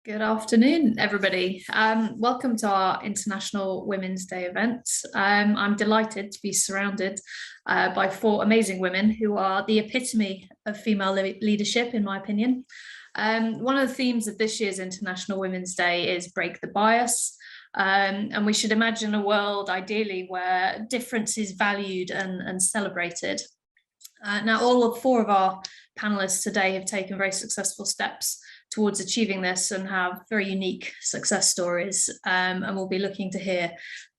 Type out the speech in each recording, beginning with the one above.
Good afternoon, everybody. Welcome to our International Women's Day event. I'm delighted to be surrounded by four amazing women who are the epitome of female leadership, in my opinion. One of the themes of this year's International Women's Day is break the bias. And we should imagine a world, ideally, where difference is valued and celebrated. Now, all four of our panelists today have taken very successful steps towards achieving this and have very unique success stories. And we'll be looking to hear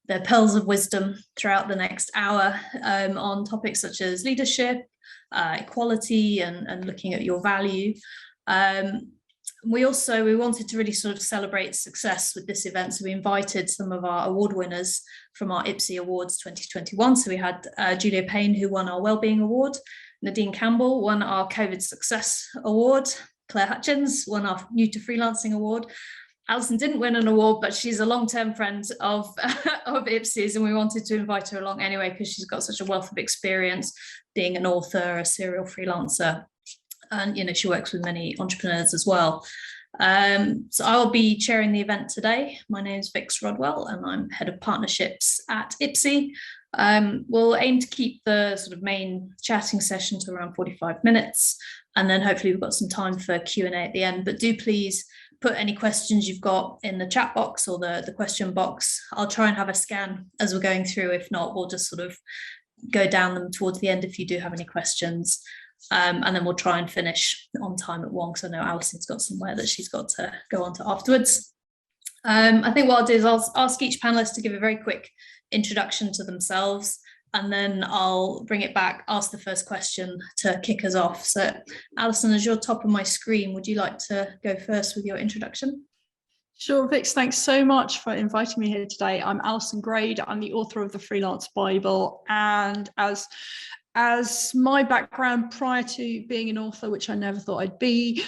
their pearls of wisdom throughout the next hour on topics such as leadership, equality, and looking at your value. We wanted to really sort of celebrate success with this event. So we invited some of our award winners from our IPSE Awards 2021. So we had Julia Payne, who won our Wellbeing Award. Nadine Campbell won our COVID Success Award. Claire Hutchins won our New to Freelancing Award. Alison didn't win an award, but she's a long-term friend of IPSE's, and we wanted to invite her along anyway because she's got such a wealth of experience being an author, a serial freelancer, and she works with many entrepreneurs as well. So I'll be chairing the event today. My name is Vix Rodwell, and I'm head of partnerships at IPSE. We'll aim to keep the sort of main chatting session to around 45 minutes. And then hopefully we've got some time for Q&A at the end, but do please put any questions you've got in the chat box or the question box. I'll try and have a scan as we're going through. If not, we'll just sort of go down them towards the end if you do have any questions. And then we'll try and finish on time at 1, because I know Alison's got somewhere that she's got to go on to afterwards. I think what I'll do is I'll ask each panelist to give a very quick introduction to themselves, and then I'll bring it back, ask the first question to kick us off. So Alison, as you're top of my screen, would you like to go first with your introduction? Sure, Vix, thanks so much for inviting me here today. I'm Alison Grade. I'm the author of the Freelance Bible, and as my background prior to being an author, which I never thought I'd be,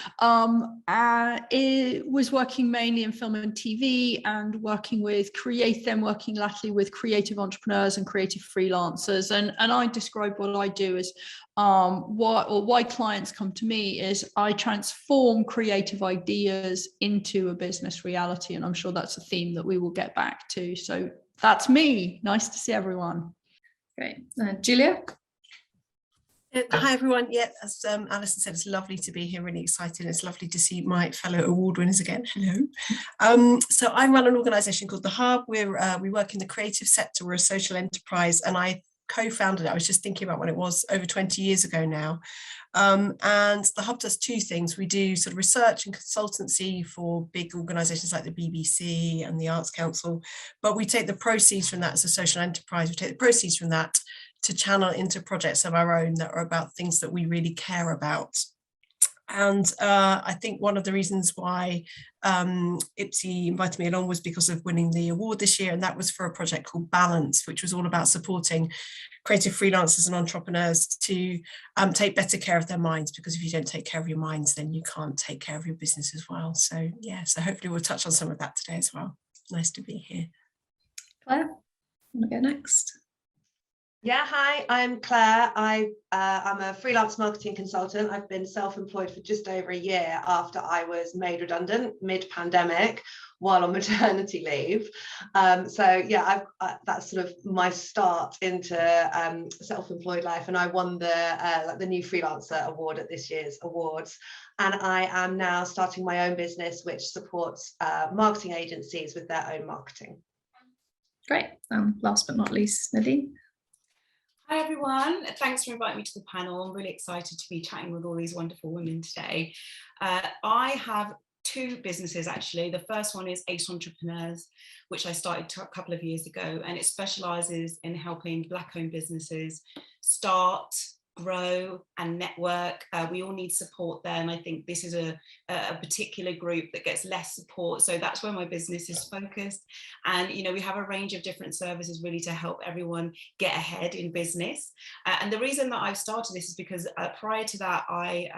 it was working mainly in film and TV and working latterly with creative entrepreneurs and creative freelancers. And I describe what I do as why clients come to me is I transform creative ideas into a business reality. And I'm sure that's a theme that we will get back to. So that's me. Nice to see everyone. Great. Julia? Hi everyone. Yeah, as Alison said, it's lovely to be here, really excited. It's lovely to see my fellow award winners again. Hello. So I run an organisation called The Hub. We work in the creative sector. We're a social enterprise, and I co-founded it. I was just thinking about when it was over 20 years ago now. And The Hub does two things. We do sort of research and consultancy for big organisations like the BBC and the Arts Council, but we take the proceeds from that as a social enterprise. We take the proceeds from that to channel into projects of our own that are about things that we really care about. And I think one of the reasons why IPSE invited me along was because of winning the award this year, and that was for a project called Balance, which was all about supporting creative freelancers and entrepreneurs to take better care of their minds, because if you don't take care of your minds, then you can't take care of your business as well. So yeah, so hopefully we'll touch on some of that today as well. Nice to be here. Claire, want to go next? Yeah, hi, I'm Claire. I'm a freelance marketing consultant. I've been self-employed for just over a year after I was made redundant mid-pandemic while on maternity leave. So yeah, that's sort of my start into self-employed life, and I won the new Freelancer Award at this year's awards. And I am now starting my own business, which supports marketing agencies with their own marketing. Great. Last but not least, Nadine. Hi everyone, thanks for inviting me to the panel. I'm really excited to be chatting with all these wonderful women today. I have two businesses actually. The first one is Ace Entrepreneurs, which I started a couple of years ago, and it specialises in helping Black-owned businesses start, grow and network. We all need support there, and I think this is a particular group that gets less support, so that's where my business is focused. And we have a range of different services really to help everyone get ahead in business. And the reason that I've started this is because prior to that I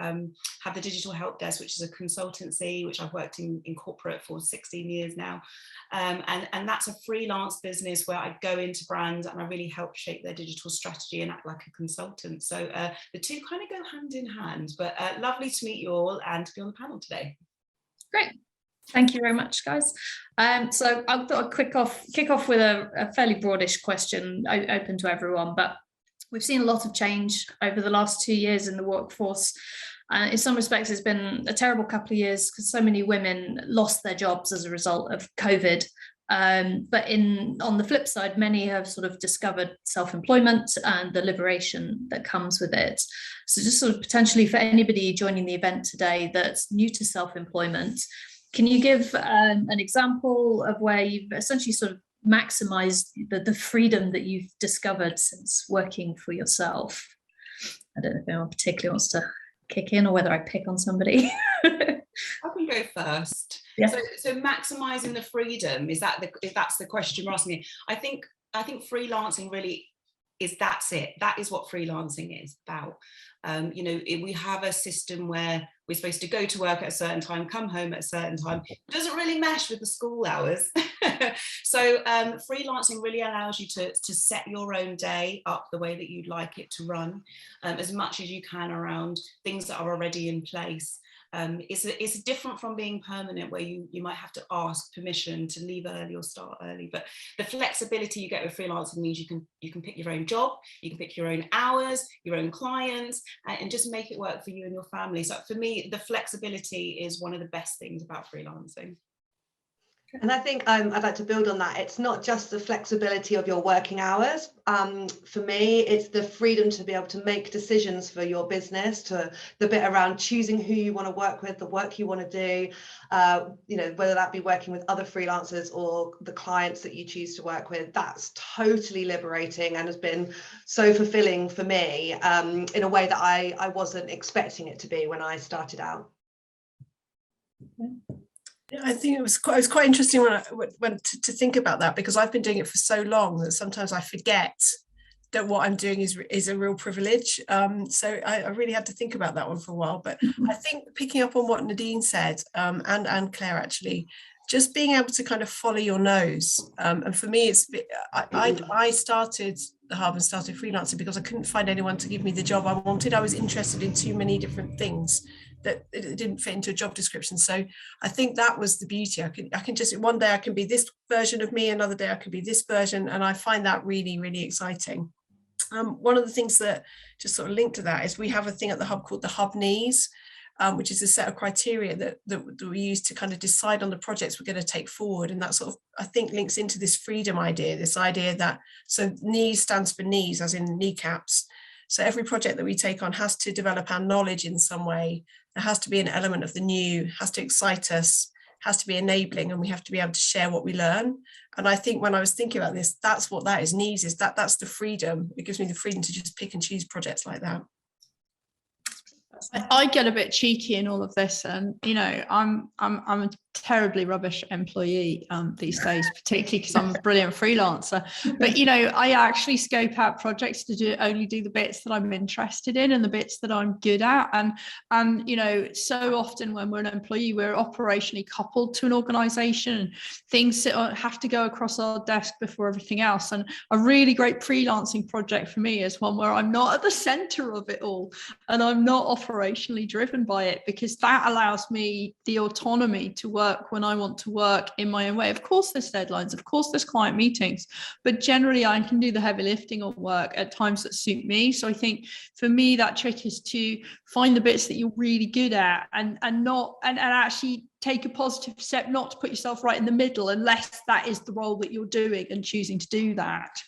have the Digital Help Desk, which is a consultancy which I've worked in corporate for 16 years now, and that's a freelance business where I go into brands and I really help shape their digital strategy and act like a consultant. So the two kind of go hand in hand, but lovely to meet you all and to be on the panel today. Great. Thank you very much, guys. So I thought I'd kick off with a fairly broadish question, open to everyone, but we've seen a lot of change over the last 2 years in the workforce. In some respects, it's been a terrible couple of years because so many women lost their jobs as a result of COVID. But on the flip side, many have sort of discovered self-employment and the liberation that comes with it. So just sort of potentially for anybody joining the event today that's new to self-employment, can you give an example of where you've essentially sort of maximized the freedom that you've discovered since working for yourself? I don't know if anyone particularly wants to kick in or whether I pick on somebody. I can go first. Yeah. So maximizing the freedom, if that's the question we're asking me. I think freelancing really that's it. That is what freelancing is about. We have a system where we're supposed to go to work at a certain time, come home at a certain time. It doesn't really mesh with the school hours. So freelancing really allows you to set your own day up the way that you'd like it to run, as much as you can around things that are already in place. It's different from being permanent, where you might have to ask permission to leave early or start early. But the flexibility you get with freelancing means you can pick your own job, you can pick your own hours, your own clients, and just make it work for you and your family. So for me, the flexibility is one of the best things about freelancing. And I think I'd like to build on that. It's not just the flexibility of your working hours. For me, it's the freedom to be able to make decisions for your business, to the bit around choosing who you want to work with, the work you want to do, whether that be working with other freelancers or the clients that you choose to work with. That's totally liberating and has been so fulfilling for me in a way that I wasn't expecting it to be when I started out. I think it was quite interesting when to think about that, because I've been doing it for so long that sometimes I forget that what I'm doing is a real privilege. So I really had to think about that one for a while. But I think picking up on what Nadine said, and Claire actually, just being able to kind of follow your nose. And for me, I started the Hub and started freelancing because I couldn't find anyone to give me the job I wanted. I was interested in too many different things that it didn't fit into a job description. So I think that was the beauty. I can just, one day I can be this version of me, another day I can be this version. And I find that really, really exciting. One of the things that just sort of linked to that is we have a thing at the Hub called the Hub Needs, which is a set of criteria that we use to kind of decide on the projects we're going to take forward. And that sort of, I think, links into this freedom idea, this idea that, so NEES stands for knees, as in kneecaps. So every project that we take on has to develop our knowledge in some way. There has to be an element of the new, has to excite us, has to be enabling, and we have to be able to share what we learn. And I think when I was thinking about this, that's what that is. Needs is that's the freedom. It gives me the freedom to just pick and choose projects like that. I get a bit cheeky in all of this, and I'm a terribly rubbish employee these days, particularly because I'm a brilliant freelancer. But I actually scope out projects to only do the bits that I'm interested in and the bits that I'm good at. And so often when we're an employee, we're operationally coupled to an organisation. Things have to go across our desk before everything else. And a really great freelancing project for me is one where I'm not at the centre of it all, and I'm not operationally driven by it, because that allows me the autonomy to work when I want to work in my own way. Of course there's deadlines, of course there's client meetings, but generally I can do the heavy lifting on work at times that suit me. So I think for me that trick is to find the bits that you're really good at and actually take a positive step not to put yourself right in the middle, unless that is the role that you're doing and choosing to do that.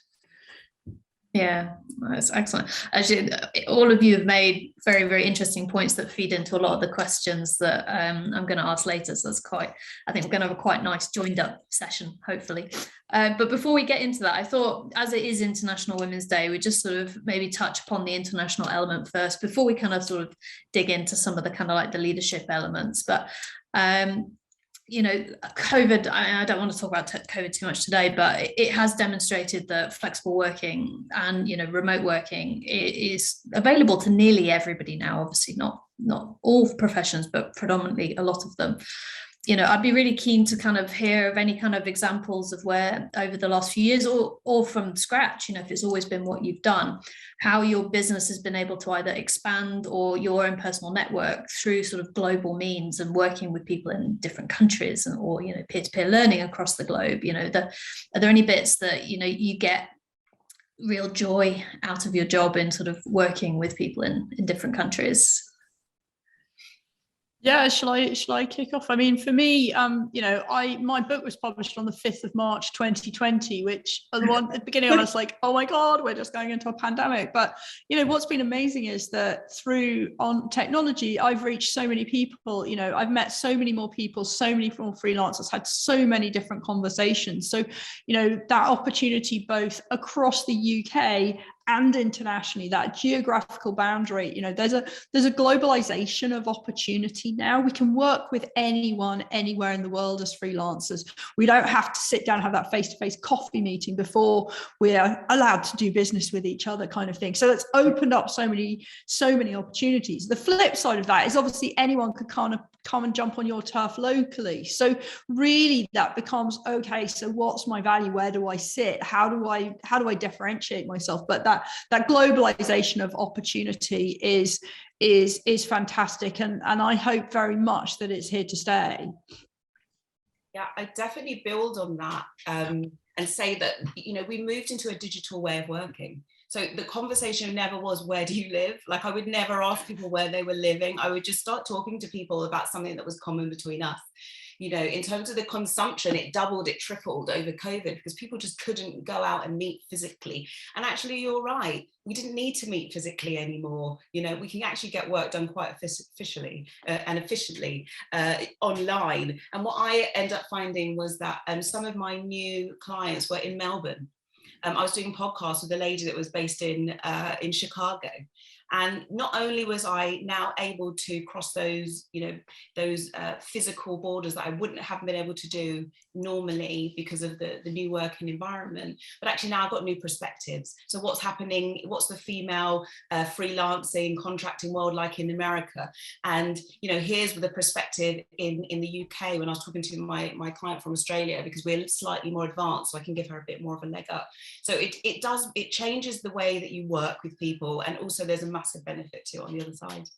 Yeah, that's excellent. Actually, all of you have made very, very interesting points that feed into a lot of the questions that I'm going to ask later. So that's I think we're going to have a quite nice joined up session, hopefully. But before we get into that, I thought, as it is International Women's Day, we just sort of maybe touch upon the international element first before we kind of sort of dig into some of the kind of like the leadership elements. But COVID, I don't want to talk about COVID too much today, but it has demonstrated that flexible working and, remote working is available to nearly everybody now, obviously not all professions, but predominantly a lot of them. I'd be really keen to kind of hear of any kind of examples of where over the last few years or from scratch, if it's always been what you've done, how your business has been able to either expand or your own personal network through sort of global means and working with people in different countries or, peer-to-peer learning across the globe. Are there any bits that, you get real joy out of your job in sort of working with people in different countries? Yeah, shall I kick off? I mean, for me, my book was published on the 5th of March 2020, which at the beginning I was like, oh my God, we're just going into a pandemic. But what's been amazing is that on technology, I've reached so many people. I've met so many more people, so many more freelancers, had so many different conversations. So that opportunity both across the UK and internationally, that geographical boundary, there's a globalization of opportunity now. We can work with anyone anywhere in the world as freelancers. We don't have to sit down and have that face-to-face coffee meeting before we're allowed to do business with each other, kind of thing. So it's opened up so many opportunities. The flip side of that is obviously anyone could kind of come and jump on your turf locally. So really that becomes, okay, so what's my value? Where do I sit? How do I differentiate myself? But that globalization of opportunity is fantastic. And I hope very much that it's here to stay. Yeah, I definitely build on that and say that, we moved into a digital way of working. So the conversation never was, where do you live? Like, I would never ask people where they were living. I would just start talking to people about something that was common between us. In terms of the consumption, it doubled, it tripled over COVID because people just couldn't go out and meet physically. And actually, you're right. We didn't need to meet physically anymore. We can actually get work done quite efficiently online. And what I end up finding was that some of my new clients were in Melbourne. I was doing podcasts with a lady that was based in Chicago. And not only was I now able to cross those physical borders that I wouldn't have been able to do normally because of the new working environment, but actually now I've got new perspectives. So what's happening? What's the female freelancing, contracting world like in America? And here's the perspective in the UK when I was talking to my client from Australia, because we're slightly more advanced, so I can give her a bit more of a leg up. So it changes the way that you work with people, and also there's a massive benefit to it on the other side.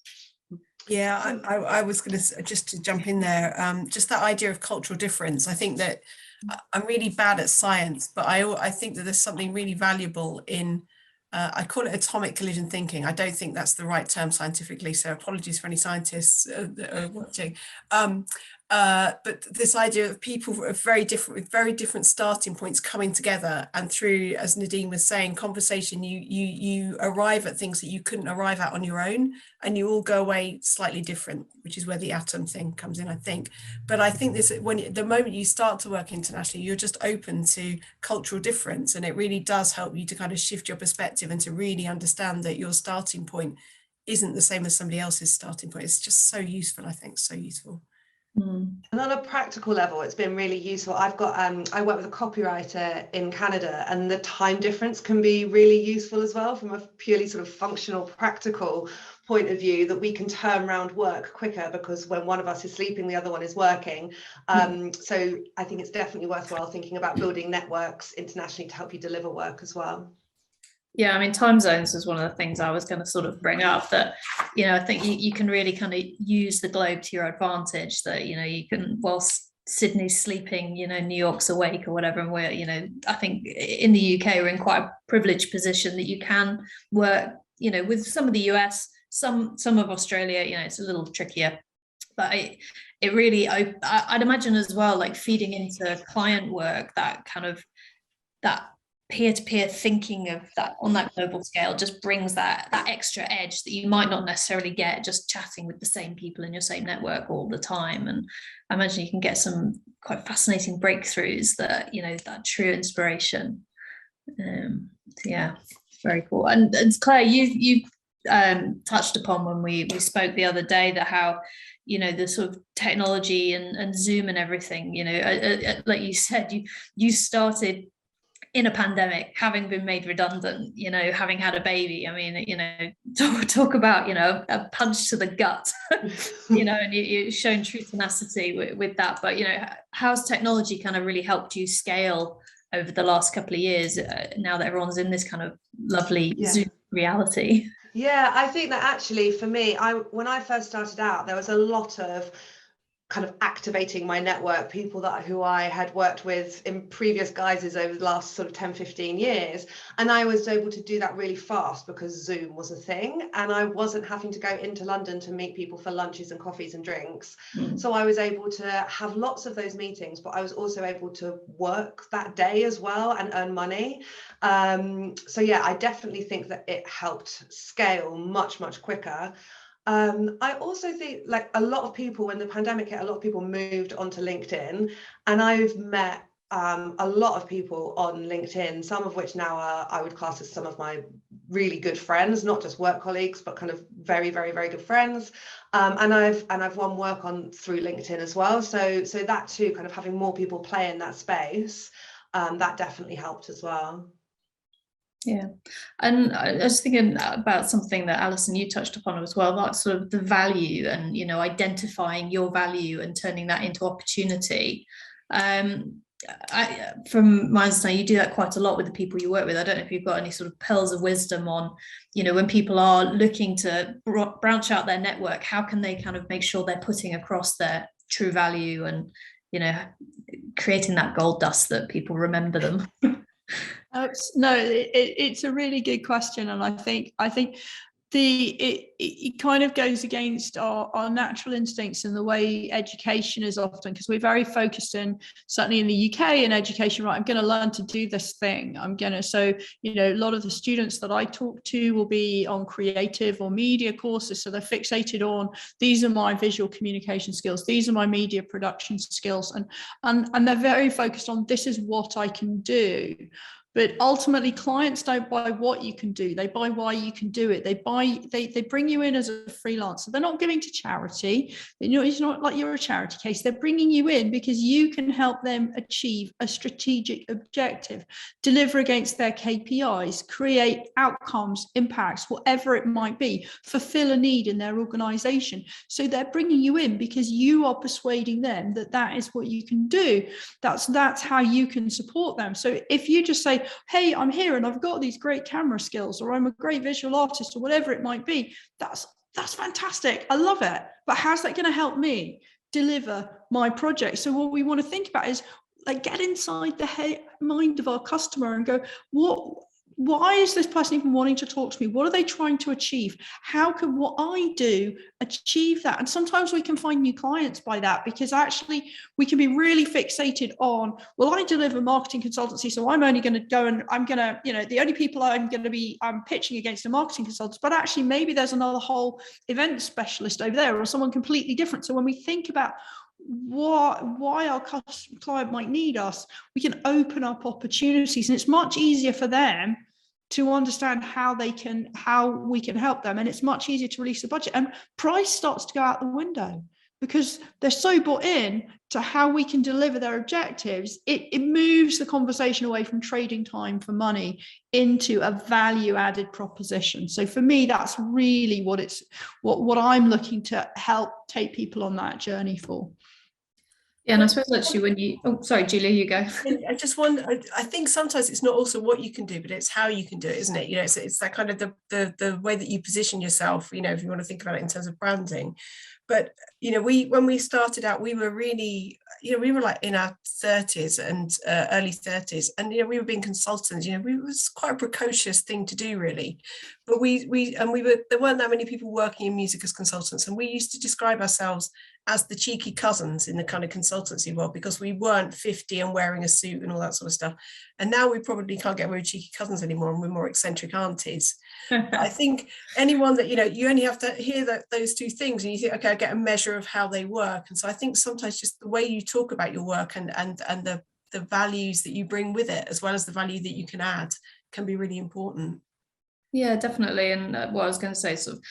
Yeah, I was going to just to jump in there, just that idea of cultural difference. I think that I'm really bad at science, but I think that there's something really valuable in, I call it atomic collision thinking. I don't think that's the right term scientifically, so apologies for any scientists that are watching. But this idea of people with very different starting points coming together, and through, as Nadine was saying, conversation, you arrive at things that you couldn't arrive at on your own, and you all go away slightly different, which is where the atom thing comes in, I think. But I think the moment you start to work internationally, you're just open to cultural difference, and it really does help you to kind of shift your perspective and to really understand that your starting point isn't the same as somebody else's starting point. It's just so useful, I think, so useful. And on a practical level, it's been really useful. I've got I work with a copywriter in Canada, and the time difference can be really useful as well from a purely sort of functional, practical point of view, that we can turn around work quicker because when one of us is sleeping, the other one is working. So I think it's definitely worthwhile thinking about building networks internationally to help you deliver work as well. Yeah, I mean, time zones is one of the things I was going to sort of bring up, that, I think you can really kind of use the globe to your advantage, that, you can, whilst Sydney's sleeping, New York's awake or whatever, and we're, I think in the UK, we're in quite a privileged position that you can work, with some of the US, some of Australia, it's a little trickier, but it really, I'd imagine as well, like feeding into client work, that kind of, that peer-to-peer thinking of that on that global scale just brings that extra edge that you might not necessarily get just chatting with the same people in your same network all the time. And I imagine you can get some quite fascinating breakthroughs that, that true inspiration. Yeah, very cool. And Claire, you touched upon when we spoke the other day that how, the sort of technology and Zoom and everything, like you said, you started in a pandemic, having been made redundant, having had a baby. I mean, talk about, a punch to the gut, and you've shown true tenacity with that. But, how's technology kind of really helped you scale over the last couple of years, now that everyone's in this kind of lovely Zoom reality? Yeah, I think that actually for me, when I first started out, there was a lot of kind of activating my network, people who I had worked with in previous guises over the last sort of 10-15 years. And I was able to do that really fast because Zoom was a thing, and I wasn't having to go into London to meet people for lunches and coffees and drinks. So I was able to have lots of those meetings, but I was also able to work that day as well and earn money. So yeah, I definitely think that it helped scale much, much quicker. I also think, like, a lot of people, when the pandemic hit, a lot of people moved onto LinkedIn, and I've met a lot of people on LinkedIn, some of which now I would class as some of my really good friends, not just work colleagues, but kind of very, very, very good friends. And I've won work through LinkedIn as well. So that too, kind of having more people play in that space, that definitely helped as well. Yeah, and I was thinking about something that Alison, you touched upon as well, about sort of the value and identifying your value and turning that into opportunity. From my understanding, you do that quite a lot with the people you work with. I don't know if you've got any sort of pearls of wisdom on, when people are looking to branch out their network, how can they kind of make sure they're putting across their true value and creating that gold dust that people remember them. No, it's a really good question, and I think it kind of goes against our natural instincts and the way education is often, because we're very focused in, certainly in the UK, in education, right, I'm going to learn to do this thing, so a lot of the students that I talk to will be on creative or media courses, so they're fixated on, these are my visual communication skills, these are my media production skills, and they're very focused on, this is what I can do. But ultimately, clients don't buy what you can do. They buy why you can do it. They bring you in as a freelancer. They're not giving to charity. It's not like you're a charity case. They're bringing you in because you can help them achieve a strategic objective, deliver against their KPIs, create outcomes, impacts, whatever it might be, fulfill a need in their organization. So they're bringing you in because you are persuading them that that is what you can do. That's how you can support them. So if you just say, hey, I'm here and I've got these great camera skills, or I'm a great visual artist, or whatever it might be, that's fantastic. I love it. But how's that going to help me deliver my project? So what we want to think about is, like, get inside the mind of our customer and go, why is this person even wanting to talk to me? What are they trying to achieve? How can what I do achieve that? And sometimes we can find new clients by that, because actually we can be really fixated on, well, I deliver marketing consultancy, so I'm only going to go and I'm going to, the only people I'm pitching against are marketing consultants, but actually maybe there's another whole event specialist over there, or someone completely different. So when we think about why our client might need us, we can open up opportunities, and it's much easier for them to understand how we can help them, and it's much easier to release the budget, and price starts to go out the window because they're so bought in to how we can deliver their objectives. It moves the conversation away from trading time for money into a value added proposition. So for me, that's really what I'm looking to help take people on that journey for. Yeah, and I suppose actually sorry, Julia, you go. I just wonder, I think sometimes it's not also what you can do, but it's how you can do it, isn't it? It's that kind of the way that you position yourself, if you want to think about it in terms of branding. But, when we started out, we were really, we were like in our 30s and early 30s, and, we were being consultants, it was quite a precocious thing to do, really. But there weren't that many people working in music as consultants, and we used to describe ourselves as the cheeky cousins in the kind of consultancy world, because we weren't 50 and wearing a suit and all that sort of stuff. And now we probably can't get very cheeky cousins anymore, and we're more eccentric aunties. I think anyone that, you only have to hear those two things and you think, okay, I get a measure of how they work. And so I think sometimes just the way you talk about your work and the values that you bring with it, as well as the value that you can add, can be really important. Yeah, definitely. And what I was going to say, sort of,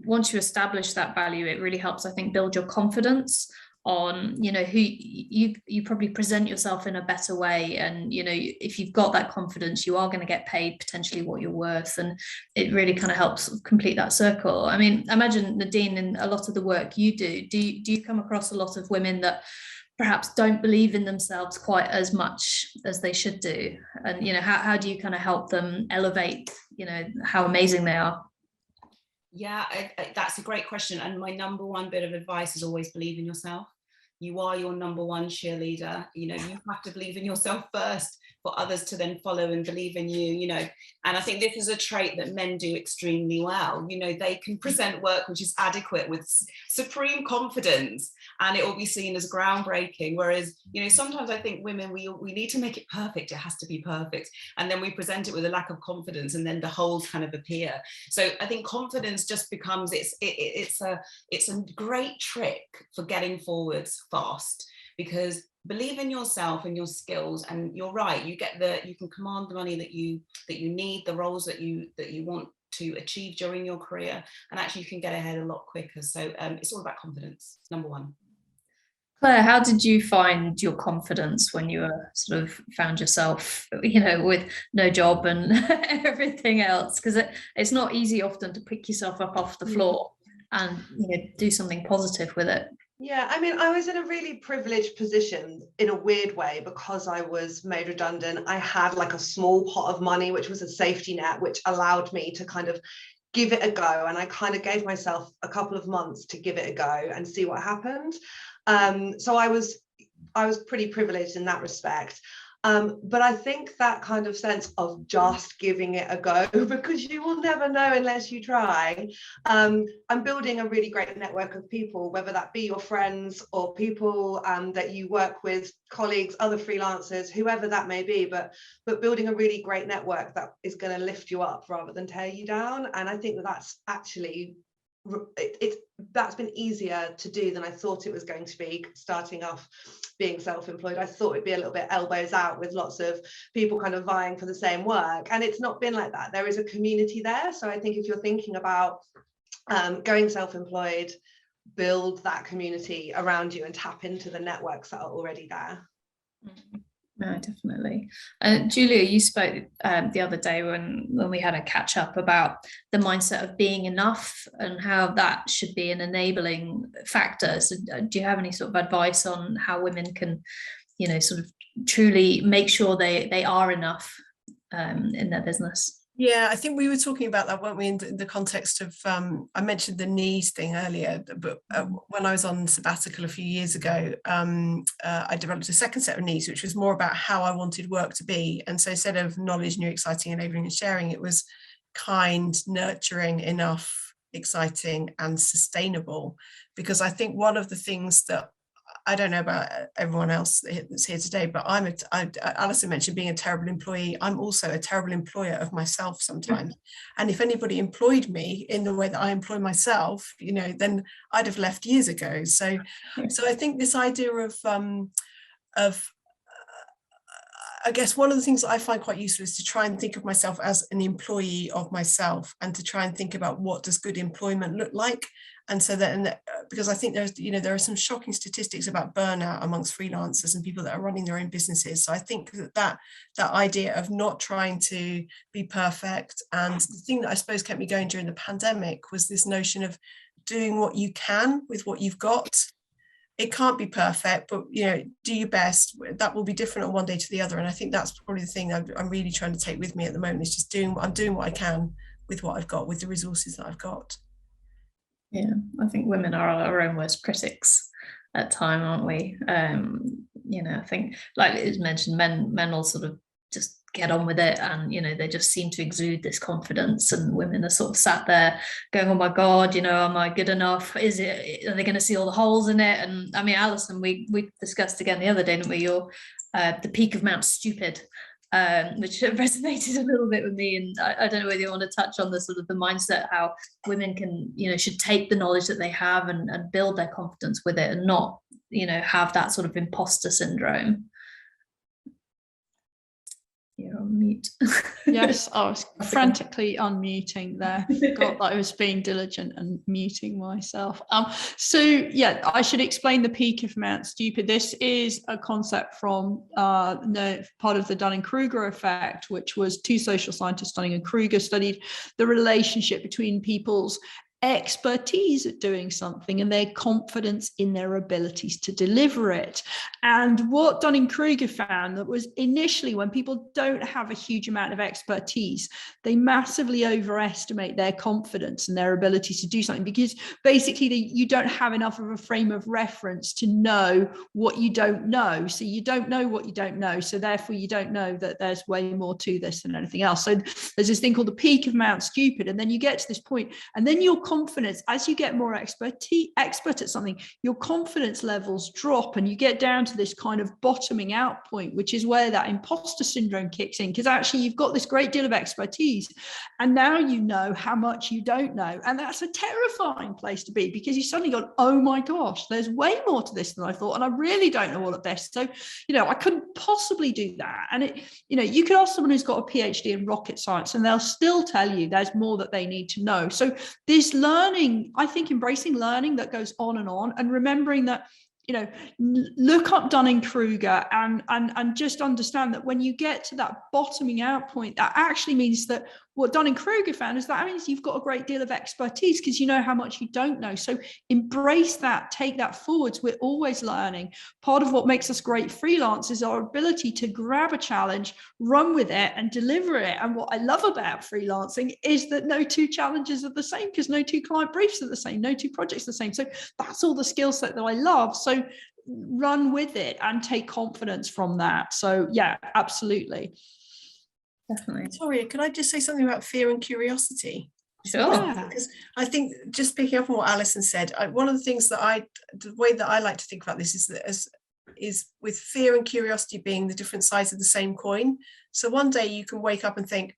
once you establish that value, it really helps, I think, build your confidence on, you know, who you probably present yourself in a better way, and you know, if you've got that confidence, you are going to get paid potentially what you're worth, and it really kind of helps complete that circle. I mean, I imagine, Nadine, in a lot of the work you do you come across a lot of women that perhaps don't believe in themselves quite as much as they should do, and you know, how do you kind of help them elevate, you know, how amazing they are? Yeah, that's a great question. And my number one bit of advice is always believe in yourself. You are your number one cheerleader. You know, you have to believe in yourself first for others to then follow and believe in you, you know. And I think this is a trait that men do extremely well. You know, they can present work which is adequate with supreme confidence, and it will be seen as groundbreaking. Whereas, you know, sometimes I think women, we need to make it perfect. It has to be perfect. And then we present it with a lack of confidence, and then the holes kind of appear. So I think confidence just becomes, it's a great trick for getting forwards fast, because believe in yourself and your skills, and you're right, you can command the money that you need, the roles that you want to achieve during your career, and actually you can get ahead a lot quicker. So it's all about confidence, number one. Claire, how did you find your confidence when you were sort of found yourself, you know, with no job and everything else? Because it's not easy often to pick yourself up off the floor and, you know, do something positive with it. Yeah, I mean, I was in a really privileged position in a weird way, because I was made redundant. I had like a small pot of money, which was a safety net, which allowed me to kind of give it a go. And I kind of gave myself a couple of months to give it a go and see what happened. So I was pretty privileged in that respect. But I think that kind of sense of just giving it a go, because you will never know unless you try. I'm building a really great network of people, whether that be your friends or people that you work with, colleagues, other freelancers, whoever that may be, but building a really great network that is going to lift you up rather than tear you down. And I think that's actually that's been easier to do than I thought it was going to be. Starting off being self-employed, I thought it'd be a little bit elbows out with lots of people kind of vying for the same work, and it's not been like that. There is a community there. So I think if you're thinking about going self-employed, build that community around you and tap into the networks that are already there. No, definitely. Julia, you spoke the other day when we had a catch up about the mindset of being enough and how that should be an enabling factor. So do you have any sort of advice on how women can, you know, sort of truly make sure they are enough in their business? Yeah, I think we were talking about that, weren't we, in the context of, I mentioned the knees thing earlier, but when I was on sabbatical a few years ago, I developed a second set of needs, which was more about how I wanted work to be. And so instead of knowledge, new, exciting, enabling and sharing, it was kind, nurturing, enough, exciting and sustainable. Because I think one of the things that, I don't know about everyone else that's here today, but Alison mentioned being a terrible employee. I'm also a terrible employer of myself sometimes. And if anybody employed me in the way that I employ myself, you know, then I'd have left years ago. So I think this idea of I guess one of the things that I find quite useful is to try and think of myself as an employee of myself, and to try and think about what does good employment look like. And so that, because I think there's, you know, there are some shocking statistics about burnout amongst freelancers and people that are running their own businesses. So I think that idea of not trying to be perfect, and the thing that I suppose kept me going during the pandemic was this notion of doing what you can with what you've got. It can't be perfect, but, you know, do your best. That will be different on one day to the other. And I think that's probably the thing I'm really trying to take with me at the moment, is just I'm doing what I can with what I've got, with the resources that I've got. Yeah, I think women are our own worst critics at time, aren't we? You know, I think, like it was mentioned, men will sort of just get on with it, and you know, they just seem to exude this confidence, and women are sort of sat there going, oh my god, you know, am I good enough? Are they going to see all the holes in it? And I mean, Alison, we discussed again the other day, didn't we, your the peak of Mount Stupid, which resonated a little bit with me. And I don't know whether you want to touch on the sort of the mindset, how women can, you know, should take the knowledge that they have and build their confidence with it, and not, you know, have that sort of imposter syndrome. You're on mute. Yes, I was frantically unmuting there. Forgot that I was being diligent and muting myself. So yeah, I should explain the peak of Mount Stupid. This is a concept from part of the Dunning-Kruger effect, which was two social scientists, Dunning and Kruger, studied the relationship between people's expertise at doing something and their confidence in their abilities to deliver it. And what Dunning-Kruger found that was initially, when people don't have a huge amount of expertise, they massively overestimate their confidence and their ability to do something, because basically you don't have enough of a frame of reference to know what you don't know. So you don't know what you don't know. So therefore you don't know that there's way more to this than anything else. So there's this thing called the peak of Mount Stupid. And then you get to this point, and then your confidence, as you get more expert at something, your confidence levels drop and you get down to this kind of bottoming out point, which is where that imposter syndrome kicks in, because actually you've got this great deal of expertise and now you know how much you don't know. And that's a terrifying place to be, because you suddenly go, oh my gosh, there's way more to this than I thought, and I really don't know all of this. So, I couldn't possibly do that. And you can ask someone who's got a PhD in rocket science and they'll still tell you there's more that they need to know. So this learning, I think, embracing learning that goes on, and remembering that, look up Dunning-Kruger and just understand that when you get to that bottoming out point, that actually means that what Dunning-Kruger found is that means you've got a great deal of expertise because you know how much you don't know. So embrace that, take that forwards. We're always learning. Part of what makes us great freelancers is our ability to grab a challenge, run with it and deliver it. And what I love about freelancing is that no two challenges are the same, because no two client briefs are the same, no two projects are the same. So that's all the skill set that I love. So run with it and take confidence from that. So yeah, absolutely. Definitely. Victoria, could I just say something about fear and curiosity? Sure. Yeah. Because I think, just picking up on what Alison said, one of the things the way that I like to think about this is that is with fear and curiosity being the different sides of the same coin. So one day you can wake up and think,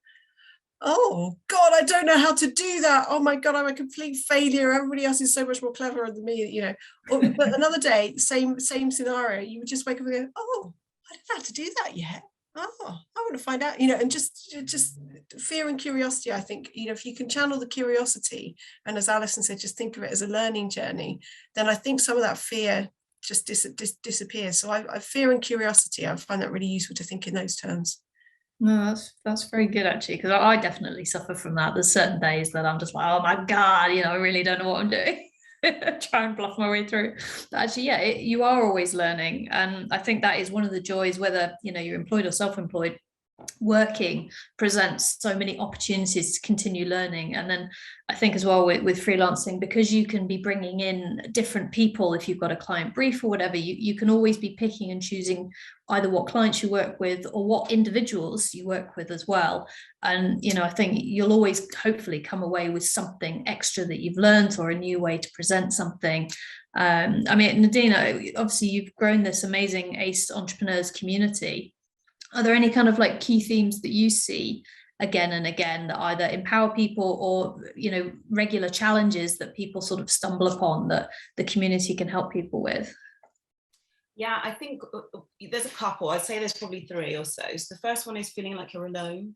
oh God, I don't know how to do that. Oh my God, I'm a complete failure. Everybody else is so much more clever than me, But another day, same scenario, you would just wake up and go, oh, I don't know how to do that yet. Oh, I want to find out, and just fear and curiosity. I think, if you can channel the curiosity, and as Alison said, just think of it as a learning journey, then I think some of that fear just disappears. So I fear and curiosity, I find that really useful to think in those terms. No, that's very good, actually, because I definitely suffer from that. There's certain days that I'm just like, oh my God, I really don't know what I'm doing. Try and bluff my way through. But actually, yeah, you are always learning. And I think that is one of the joys, whether, you're employed or self-employed, working presents so many opportunities to continue learning. And then I think as well with freelancing, because you can be bringing in different people, if you've got a client brief or whatever, you can always be picking and choosing either what clients you work with or what individuals you work with as well. And I think you'll always hopefully come away with something extra that you've learned, or a new way to present something. Nadina, obviously you've grown this amazing ACE entrepreneurs community. Are there any kind of key themes that you see again and again that either empower people or, regular challenges that people sort of stumble upon that the community can help people with? Yeah, I think there's a couple. I'd say there's probably three or so. So the first one is feeling like you're alone.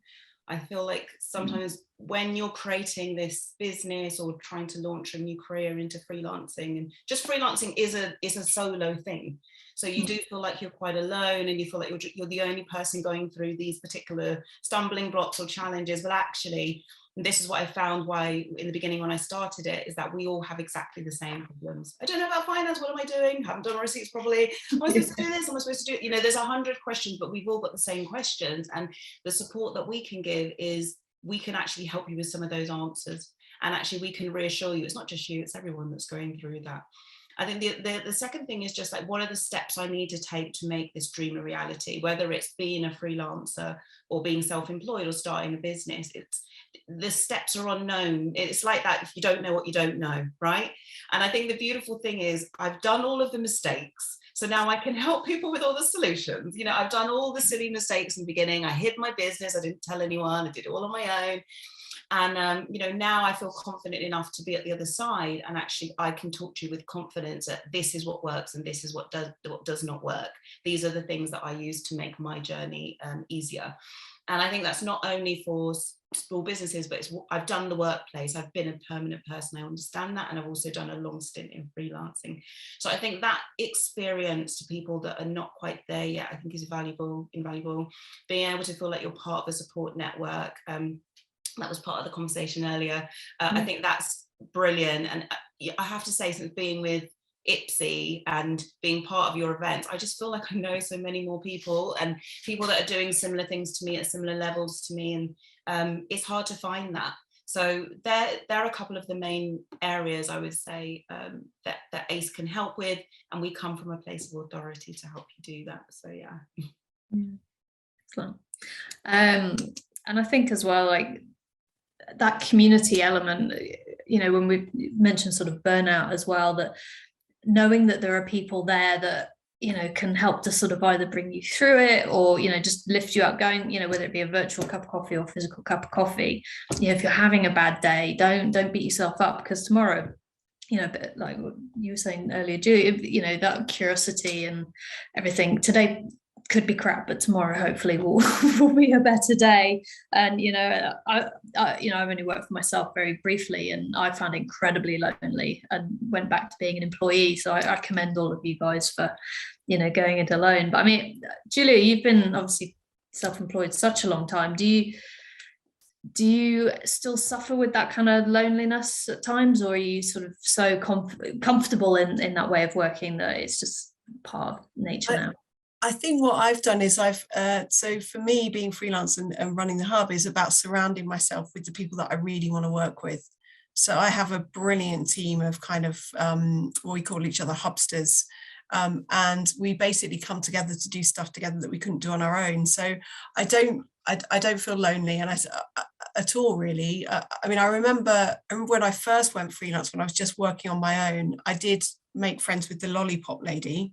I feel like sometimes when you're creating this business or trying to launch a new career into freelancing, and just freelancing is a solo thing. So you do feel like you're quite alone, and you feel like you're the only person going through these particular stumbling blocks or challenges. But actually, and this is what I found why in the beginning when I started it, is that we all have exactly the same problems. I don't know about finance. What am I doing? Haven't done my receipts properly. Am I supposed to do this? Am I supposed to do it? There's 100 questions, but we've all got the same questions. And the support that we can give is we can actually help you with some of those answers. And actually we can reassure you, it's not just you, it's everyone that's going through that. I think the second thing is just what are the steps I need to take to make this dream a reality, whether it's being a freelancer or being self-employed or starting a business. The steps are unknown. It's like that if you don't know what you don't know, right? And I think the beautiful thing is I've done all of the mistakes. So now I can help people with all the solutions. I've done all the silly mistakes in the beginning. I hid my business. I didn't tell anyone. I did it all on my own. And, now I feel confident enough to be at the other side, and actually I can talk to you with confidence that this is what works and this is what does not work. These are the things that I use to make my journey easier. And I think that's not only for small businesses, but I've done the workplace, I've been a permanent person, I understand that, and I've also done a long stint in freelancing. So I think that experience to people that are not quite there yet, I think is invaluable. Being able to feel like you're part of a support network, that was part of the conversation earlier. I think that's brilliant. And I have to say, since being with IPSE and being part of your events, I just feel like I know so many more people, and people that are doing similar things to me at similar levels to me, and it's hard to find that. So there are a couple of the main areas I would say that ACE can help with, and we come from a place of authority to help you do that. So yeah. Excellent. And I think as well, like that community element, you know, when we mentioned sort of burnout as well, that knowing that there are people there that, you know, can help to sort of either bring you through it or, you know, just lift you up, going, you know, whether it be a virtual cup of coffee or physical cup of coffee. You know, if you're having a bad day, don't beat yourself up, because tomorrow, you know, but like what you were saying earlier, Julie, you know, that curiosity and everything, today could be crap, but tomorrow hopefully will be a better day. And you know, I you know, I've only worked for myself very briefly, and I found it incredibly lonely and went back to being an employee. So I commend all of you guys for, you know, going it alone. But I mean, Julia, you've been obviously self-employed such a long time. Do you still suffer with that kind of loneliness at times, or are you sort of so comfortable in that way of working that it's just part of nature now? I think what I've done is so for me, being freelance and running the hub is about surrounding myself with the people that I really want to work with. So I have a brilliant team of kind of what we call each other hubsters. And we basically come together to do stuff together that we couldn't do on our own. So I don't feel lonely at all, really. I mean, I remember when I first went freelance, when I was just working on my own, I did make friends with the lollipop lady.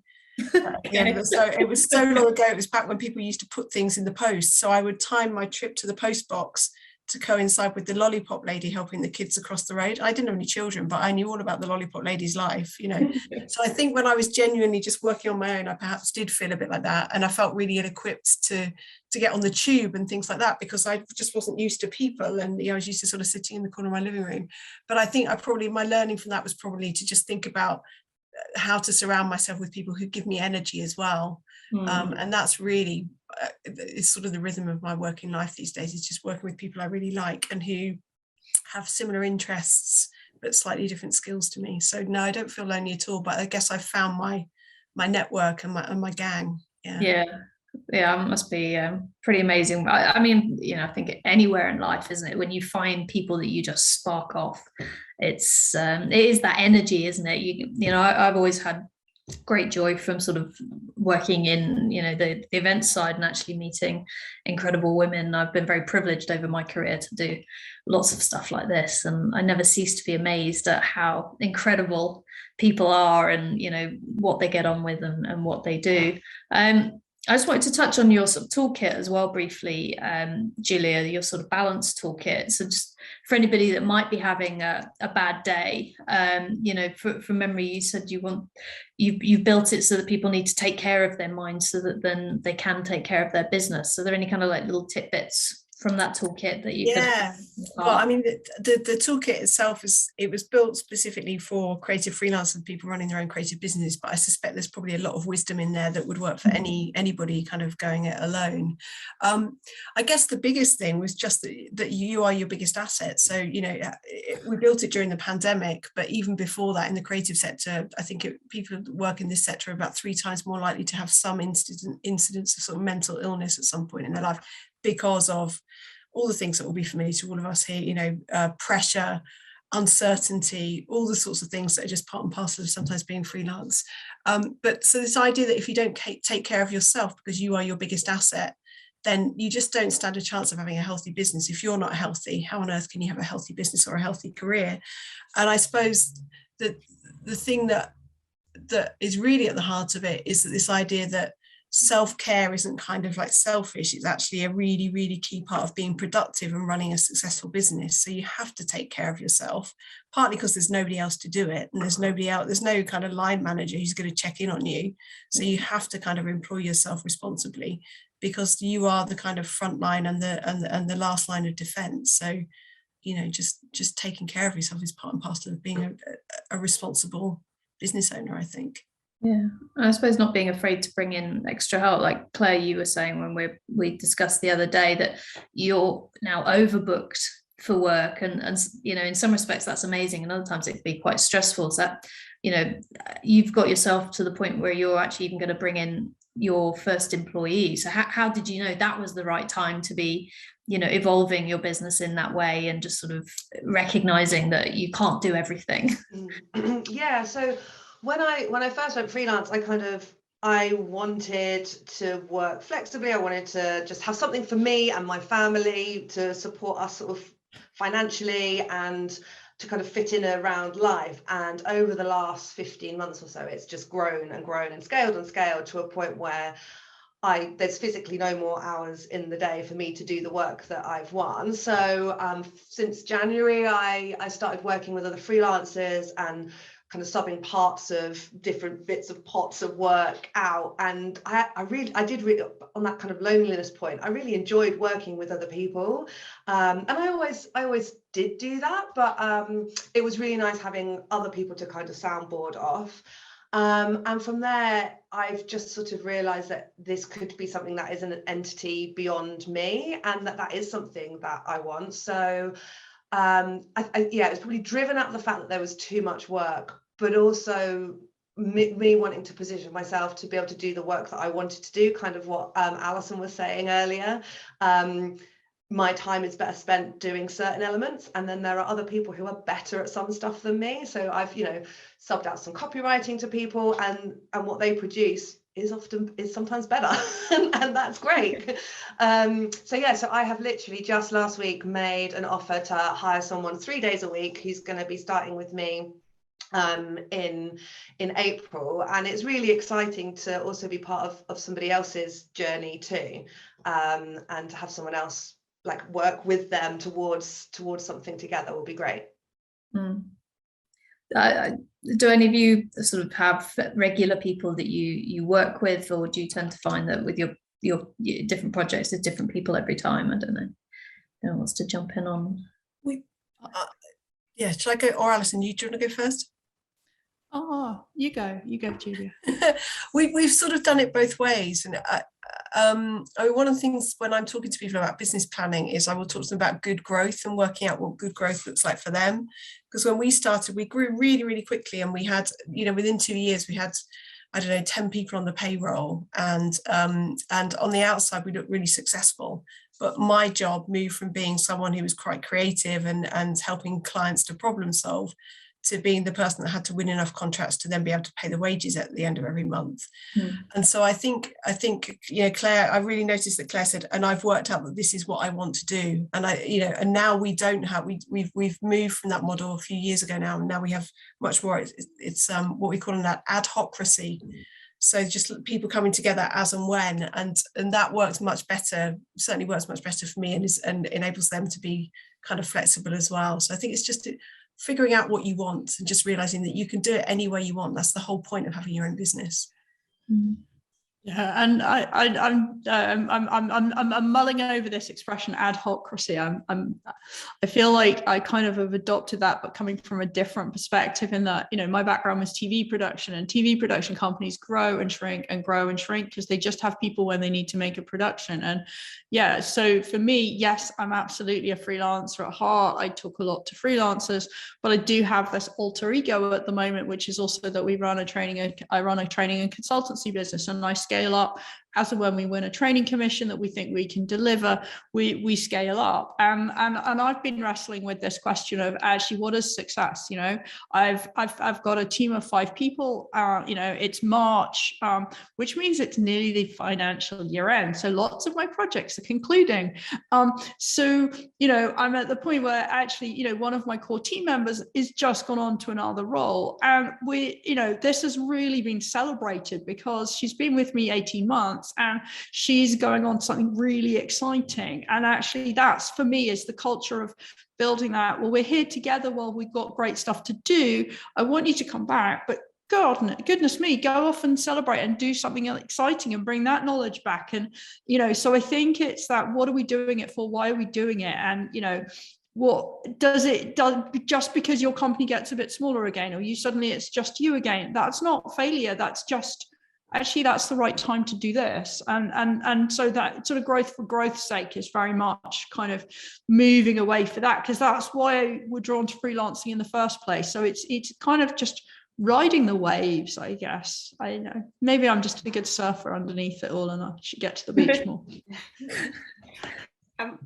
So it was so long ago. It was back when people used to put things in the post. So I would time my trip to the post box to coincide with the lollipop lady helping the kids across the road. I didn't have any children, but I knew all about the lollipop lady's life, you know. So I think when I was genuinely just working on my own, I perhaps did feel a bit like that, and I felt really ill-equipped to get on the tube and things like that, because I just wasn't used to people, and you know, I was used to sort of sitting in the corner of my living room. But I think my learning from that was probably to just think about how to surround myself with people who give me energy as well. And that's really it's sort of the rhythm of my working life these days, is just working with people I really like and who have similar interests but slightly different skills to me. So no, I don't feel lonely at all, but I guess I've found my network and my gang. Yeah, it must be pretty amazing. I mean, you know, I think anywhere in life, isn't it, when you find people that you just spark off, it is that energy, isn't it? You know, I've always had great joy from sort of working in, you know, the event side and actually meeting incredible women. I've been very privileged over my career to do lots of stuff like this, and I never cease to be amazed at how incredible people are, and you know, what they get on with and what they do. I just wanted to touch on your sort of toolkit as well briefly, Julia, your sort of balance toolkit. So just for anybody that might be having a bad day, you know, from memory, you said you've built it so that people need to take care of their mind so that then they can take care of their business. So are there any kind of like little tidbits from that toolkit that you well, I mean, the toolkit itself was built specifically for creative freelancers and people running their own creative business, but I suspect there's probably a lot of wisdom in there that would work for anybody kind of going it alone. I guess the biggest thing was just that you are your biggest asset. So, you know, we built it during the pandemic, but even before that in the creative sector, I think people who work in this sector are about 3 times more likely to have some incidents of sort of mental illness at some point in their life, because of all the things that will be familiar to all of us here, you know, pressure, uncertainty, all the sorts of things that are just part and parcel of sometimes being freelance. But so this idea that if you don't take care of yourself because you are your biggest asset, then you just don't stand a chance of having a healthy business. If you're not healthy, how on earth can you have a healthy business or a healthy career? And I suppose that the thing that is really at the heart of it is that this idea that self-care isn't kind of like selfish. It's actually a really, really key part of being productive and running a successful business. So you have to take care of yourself, partly because there's nobody else to do it, and there's no kind of line manager who's going to check in on you. So you have to kind of employ yourself responsibly, because you are the kind of front line and the last line of defense. So, you know, just taking care of yourself is part and parcel of being a responsible business owner, I think. Yeah, I suppose not being afraid to bring in extra help. Like Claire, you were saying when we discussed the other day that you're now overbooked for work, and you know, in some respects that's amazing, and other times it can be quite stressful. So, you know, you've got yourself to the point where you're actually even going to bring in your first employee. So how did you know that was the right time to be, you know, evolving your business in that way, and just sort of recognizing that you can't do everything? Yeah, so when I first went freelance, I wanted to work flexibly. I wanted to just have something for me and my family to support us sort of financially, and to kind of fit in around life. And over the last 15 months or so, it's just grown and grown and scaled to a point where there's physically no more hours in the day for me to do the work that I've won. So since January, I started working with other freelancers and kind of subbing parts of different bits of pots of work out. And I did on that kind of loneliness point, I really enjoyed working with other people. And I always did do that, but it was really nice having other people to kind of soundboard off. And from there, I've just sort of realized that this could be something that is an entity beyond me, and that is something that I want. So it was probably driven out of the fact that there was too much work, but also me wanting to position myself to be able to do the work that I wanted to do, kind of what Alison was saying earlier. My time is better spent doing certain elements, and then there are other people who are better at some stuff than me. So I've, you know, subbed out some copywriting to people, and what they produce is sometimes better, and that's great. So I have literally just last week made an offer to hire someone 3 days a week who's going to be starting with me in April, and it's really exciting to also be part of somebody else's journey too, and to have someone else like work with them towards something together will be great. Do any of you sort of have regular people that you work with, or do you tend to find that with your different projects there's different people every time? I don't know. No one wants to jump in on. Yeah, should I go, or Alison, do you want to go first? Oh, you go, Julia. We've sort of done it both ways, and one of the things when I'm talking to people about business planning is I will talk to them about good growth and working out what good growth looks like for them. Because when we started, we grew really, really quickly, and we had, you know, within 2 years we had, I don't know, 10 people on the payroll, and on the outside we looked really successful. But my job moved from being someone who was quite creative and helping clients to problem solve, to being the person that had to win enough contracts to then be able to pay the wages at the end of every month. And so I think, you know, Claire, I really noticed that Claire said, and I've worked out that this is what I want to do. And and now we don't have, we've moved from that model a few years ago now, and now we have much more, it's what we call that adhocracy. So just people coming together as and when, and that works much better, certainly works much better for me, and enables them to be kind of flexible as well. So I think it's just figuring out what you want and just realizing that you can do it any way you want. That's the whole point of having your own business. Yeah, and I'm mulling over this expression adhocracy. I feel like I kind of have adopted that, but coming from a different perspective, in that, you know, my background was TV production, and TV production companies grow and shrink because they just have people when they need to make a production. And yeah, so for me, yes, I'm absolutely a freelancer at heart. I talk a lot to freelancers, but I do have this alter ego at the moment, which is also that I run a training and consultancy business, and I scale up as and when we win a training commission that we think we can deliver, we scale up. And I've been wrestling with this question of actually, what is success? You know, I've got a team of 5 people. You know, it's March, which means it's nearly the financial year end. So lots of my projects are concluding. So, you know, I'm at the point where actually, you know, one of my core team members is just gone on to another role. And you know, this has really been celebrated because she's been with me 18 months. And she's going on to something really exciting. And actually, that's for me is the culture of building that. Well, we're here together while we've got great stuff to do. I want you to come back, but goodness me, go off and celebrate and do something exciting and bring that knowledge back. And, so I think it's that, what are we doing it for? Why are we doing it? And, what does just because your company gets a bit smaller again, or it's just you again, that's not failure. That's just, actually, that's the right time to do this. And so that sort of growth for growth's sake is very much kind of moving away for that, because that's why we're drawn to freelancing in the first place. So it's kind of just riding the waves, I guess. I know, maybe I'm just a good surfer underneath it all, and I should get to the beach more.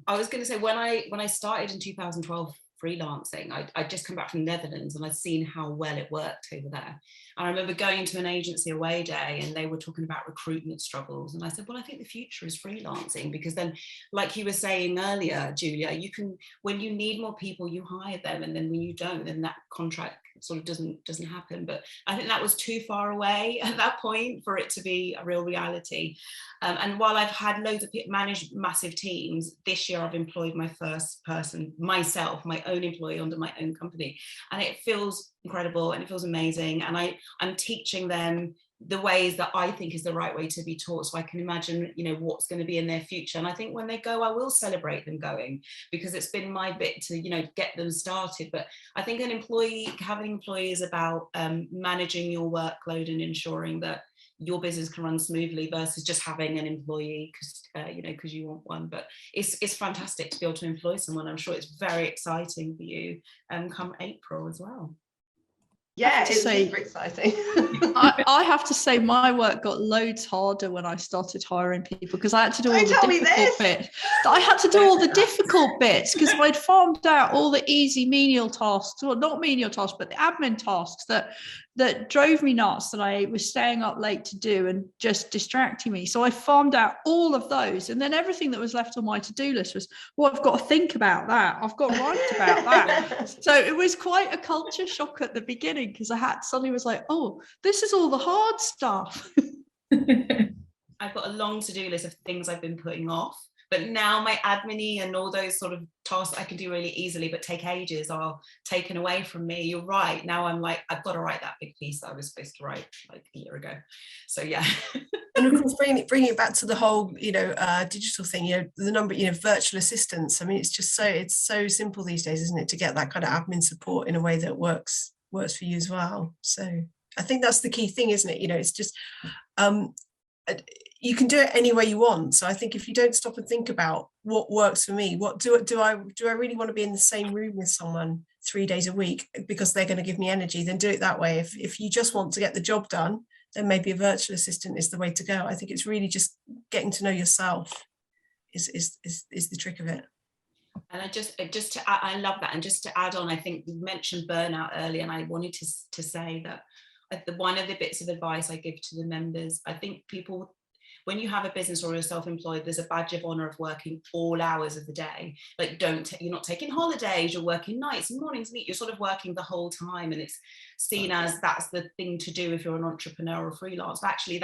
I was going to say, when I started in 2012 freelancing, I'd just come back from the Netherlands, and I'd seen how well it worked over there. And I remember going to an agency away day, and they were talking about recruitment struggles, and I said, well, I think the future is freelancing, because then, like you were saying earlier, Julia, you can, when you need more people, you hire them, and then when you don't, then that contract sort of doesn't happen. But I think that was too far away at that point for it to be a real reality. And while I've had loads of people manage massive teams, this year I've employed my first person, myself, my own employee under my own company, and it feels incredible and it feels amazing. And I'm teaching them the ways that I think is the right way to be taught, so I can imagine, what's going to be in their future. And I think when they go, I will celebrate them going, because it's been my bit to, get them started. But I think having an employee is about managing your workload and ensuring that your business can run smoothly, versus just having an employee because you want one. But it's fantastic to be able to employ someone. I'm sure it's very exciting for you come April as well. Yeah, it's super exciting. I have to say, my work got loads harder when I started hiring people, because I had to do all the difficult bits. I had to do all the difficult bits, because I'd farmed out all the easy menial tasks, well, not menial tasks, but the admin tasks that drove me nuts, that I was staying up late to do and just distracting me. So I farmed out all of those, and then everything that was left on my to-do list was, well, I've got to think about that, I've got to write about that. So it was quite a culture shock at the beginning, because I suddenly was like, oh, this is all the hard stuff. I've got a long to-do list of things I've been putting off, but now my admin and all those sort of tasks I can do really easily but take ages are taken away from me. You're right. Now I'm like, I've got to write that big piece that I was supposed to write like a year ago. So yeah. And of course, bringing it back to the whole, digital thing, the number, virtual assistants. I mean, it's so simple these days, isn't it, to get that kind of admin support in a way that works for you as well. So I think that's the key thing, isn't it? It's just you can do it any way you want. So I think if you don't stop and think about what works for me, what do I really want to be in the same room with someone 3 days a week because they're going to give me energy, then do it that way. If you just want to get the job done, then maybe a virtual assistant is the way to go. I think it's really just getting to know yourself is the trick of it. And I love that. And just to add on, I think you mentioned burnout earlier, and I wanted to say that one of the bits of advice I give to the members, I think people, when you have a business or you're self-employed, there's a badge of honor of working all hours of the day. Like, you're not taking holidays, you're working nights and mornings, you're sort of working the whole time, and it's seen as that's the thing to do if you're an entrepreneur or freelance. But actually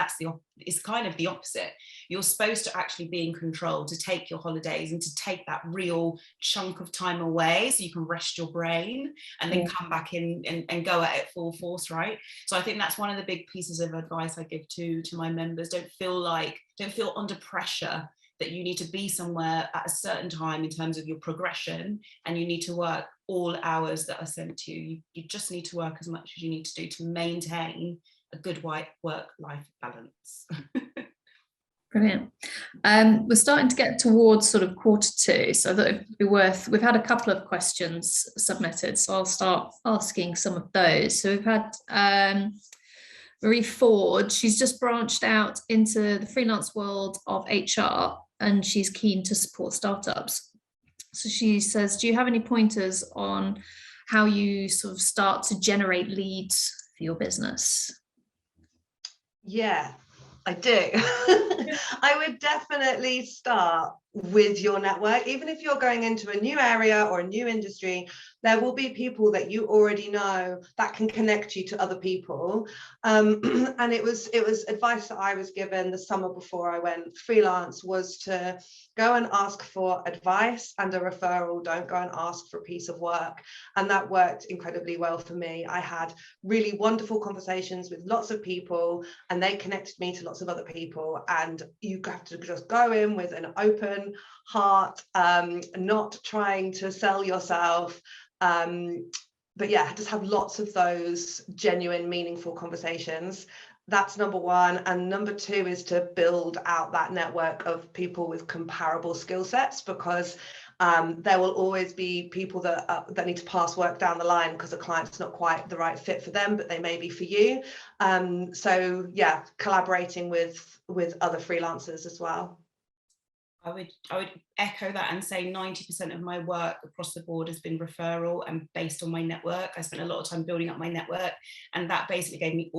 it's kind of the opposite. You're supposed to actually be in control, to take your holidays and to take that real chunk of time away so you can rest your brain and then come back in and go at it full force, right? So I think that's one of the big pieces of advice I give to my members. Don't feel under pressure that you need to be somewhere at a certain time in terms of your progression, and you need to work all hours that are sent to you. You just need to work as much as you need to do to maintain a good work-life balance. Brilliant. We're starting to get towards sort of 1:45, so I thought it'd be we've had a couple of questions submitted, so I'll start asking some of those. So we've had Marie Ford. She's just branched out into the freelance world of HR, and she's keen to support startups. So she says, do you have any pointers on how you sort of start to generate leads for your business? Yeah, I do. I would definitely start with your network. Even if you're going into a new area or a new industry, there will be people that you already know that can connect you to other people. And it was advice that I was given the summer before I went freelance, was to go and ask for advice and a referral. Don't go and ask for a piece of work. And that worked incredibly well for me. I had really wonderful conversations with lots of people, and they connected me to lots of other people. And you have to just go in with an open heart, not trying to sell yourself. But yeah, just have lots of those genuine, meaningful conversations. That's number one. And number two is to build out that network of people with comparable skill sets, because there will always be people that need to pass work down the line because the client's not quite the right fit for them, but they may be for you. So yeah, collaborating with other freelancers as well. I would echo that and say 90% of my work across the board has been referral and based on my network. I spent a lot of time building up my network, and that basically gave me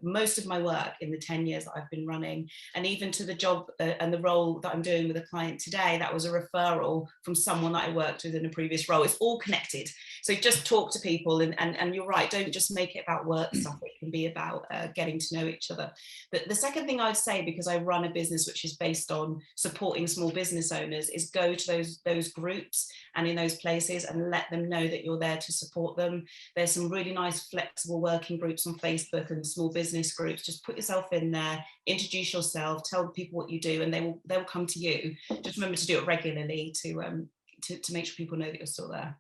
most of my work in the 10 years that I've been running. And even to the job and the role that I'm doing with a client today, that was a referral from someone that I worked with in a previous role. It's all connected. So just talk to people, and you're right, don't just make it about work stuff. It can be about getting to know each other. But the second thing I'd say, because I run a business which is based on supporting small business owners, is go to those groups and in those places and let them know that you're there to support them. There's some really nice flexible working groups on Facebook and small business groups. Just put yourself in there, introduce yourself, tell people what you do, and they will come to you. Just remember to do it regularly to make sure people know that you're still there.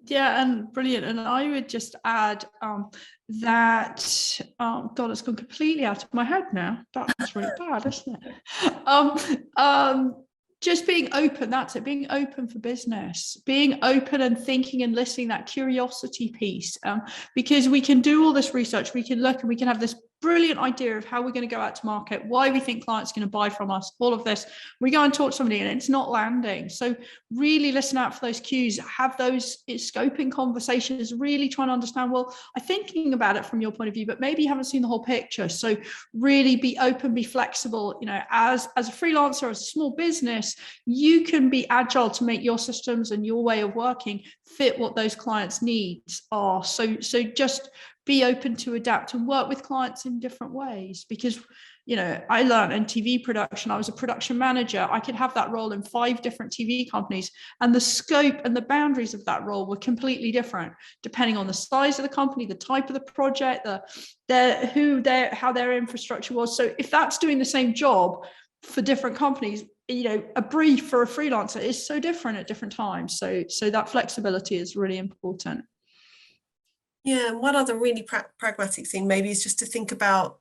Yeah, and brilliant. And I would just add that, God, it's gone completely out of my head now. That's really bad, isn't it? Just being open, that's it, being open for business, being open and thinking and listening, that curiosity piece, because we can do all this research, we can look and we can have this brilliant idea of how we're going to go out to market, why we think clients are going to buy from us, all of this. We go and talk to somebody and it's not landing. So really listen out for those cues, have those scoping conversations, really trying to understand, well, I'm thinking about it from your point of view, but maybe you haven't seen the whole picture. So really be open, be flexible. You know, as a freelancer, as a small business, you can be agile to make your systems and your way of working fit what those clients' needs are. So just be open to adapt and work with clients in different ways, because, you know, I learned in TV production, I was a production manager. I could have that role in 5 different TV companies, and the scope and the boundaries of that role were completely different depending on the size of the company, the type of the project, how their infrastructure was. So if that's doing the same job for different companies, you know, a brief for a freelancer is so different at different times. So that flexibility is really important. Yeah, and one other really pragmatic thing maybe is just to think about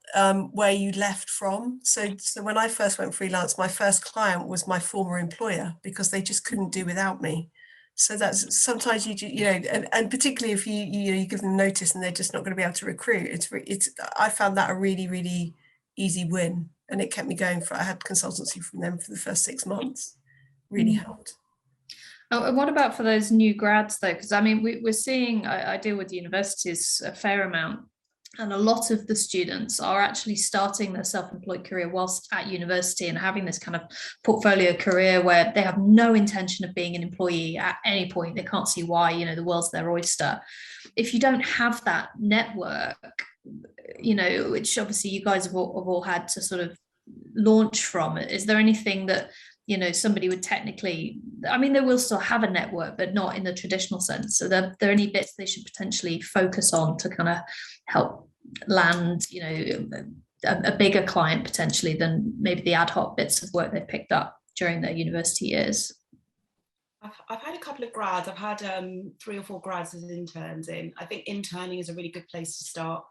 where you left from. So when I first went freelance, my first client was my former employer, because they just couldn't do without me. So that's sometimes you know, and particularly if you give them notice and they're just not going to be able to recruit. I found that a really, really easy win, and it kept me going. I had consultancy from them for the first 6 months. Really helped. Oh, and what about for those new grads though? Because I mean, we're seeing, I deal with universities a fair amount, and a lot of the students are actually starting their self-employed career whilst at university and having this kind of portfolio career where they have no intention of being an employee at any point. They can't see why, you know, the world's their oyster. If you don't have that network, you know, which obviously you guys have all had to sort of launch from, is there anything that, you know, somebody would technically, I mean, they will still have a network, but not in the traditional sense. So there are any bits they should potentially focus on to kind of help land, you know, a bigger client potentially than maybe the ad hoc bits of work they've picked up during their university years? I've had a couple of grads. I've had 3 or 4 grads as interns in. I think interning is a really good place to start.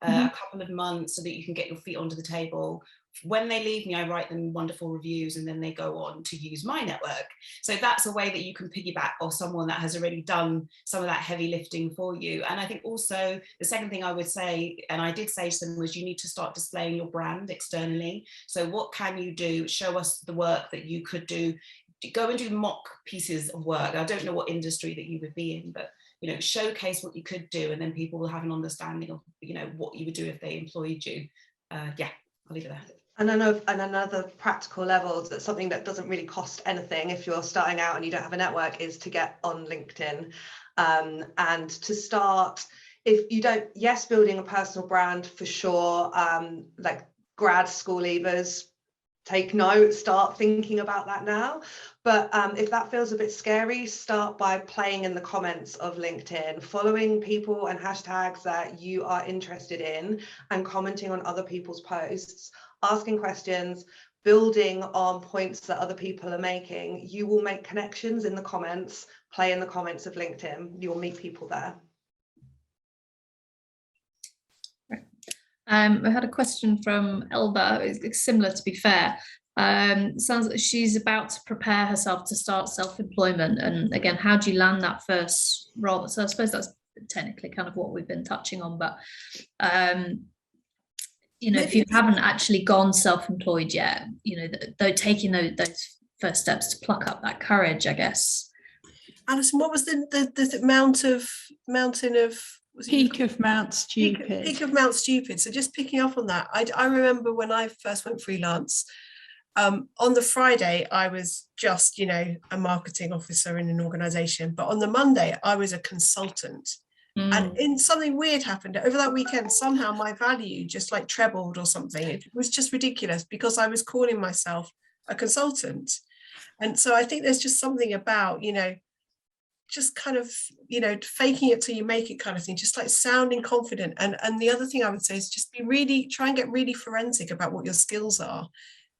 A couple of months so that you can get your feet onto the table. When they leave me, I write them wonderful reviews, and then they go on to use my network. So that's a way that you can piggyback off someone that has already done some of that heavy lifting for you. And I think also the second thing I would say, and I did say to them, was you need to start displaying your brand externally. So what can you do? Show us the work that you could do. Go and do mock pieces of work. I don't know what industry that you would be in, but you know, showcase what you could do, and then people will have an understanding of, you know, what you would do if they employed you. Yeah, I'll leave it there. And I know on another practical level, that something that doesn't really cost anything if you're starting out and you don't have a network is to get on LinkedIn, and to start, if you don't, yes, building a personal brand for sure, like grad school leavers, take note, start thinking about that now. But if that feels a bit scary, start by playing in the comments of LinkedIn, following people and hashtags that you are interested in, and commenting on other people's posts, asking questions, building on points that other people are making. You will make connections in the comments. Play in the comments of LinkedIn. You'll meet people there. I had a question from Elba. It's similar, to be fair. Sounds like she's about to prepare herself to start self-employment, and again, how do you land that first role? So I suppose that's technically kind of what we've been touching on, but you know, if you haven't actually gone self-employed yet, you know, though taking those first steps to pluck up that courage, I guess. Alison, what was the mountain of Peak of Mount Stupid. Peak of Mount Stupid. So just picking up on that, I remember when I first went freelance, on the Friday I was just, you know, a marketing officer in an organization, but on the Monday I was a consultant. And in something weird happened over that weekend. Somehow my value just like trebled or something. It was just ridiculous because I was calling myself a consultant. And so I think there's just something about, you know, just kind of, you know, faking it till you make it kind of thing, just like sounding confident. And the other thing I would say is just try and get really forensic about what your skills are.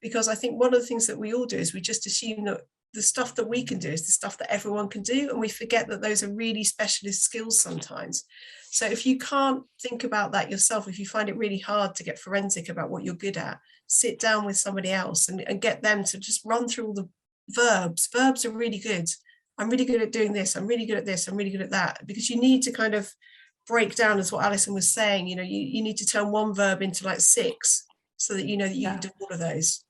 Because I think one of the things that we all do is we just assume that the stuff that we can do is the stuff that everyone can do. And we forget that those are really specialist skills sometimes. So if you can't think about that yourself, if you find it really hard to get forensic about what you're good at, sit down with somebody else and get them to just run through all the verbs. Verbs are really good. I'm really good at doing this. I'm really good at this. I'm really good at that. Because you need to kind of break down, as what Alison was saying, you know, you need to turn one verb into like 6 so that you know that you can do all of those.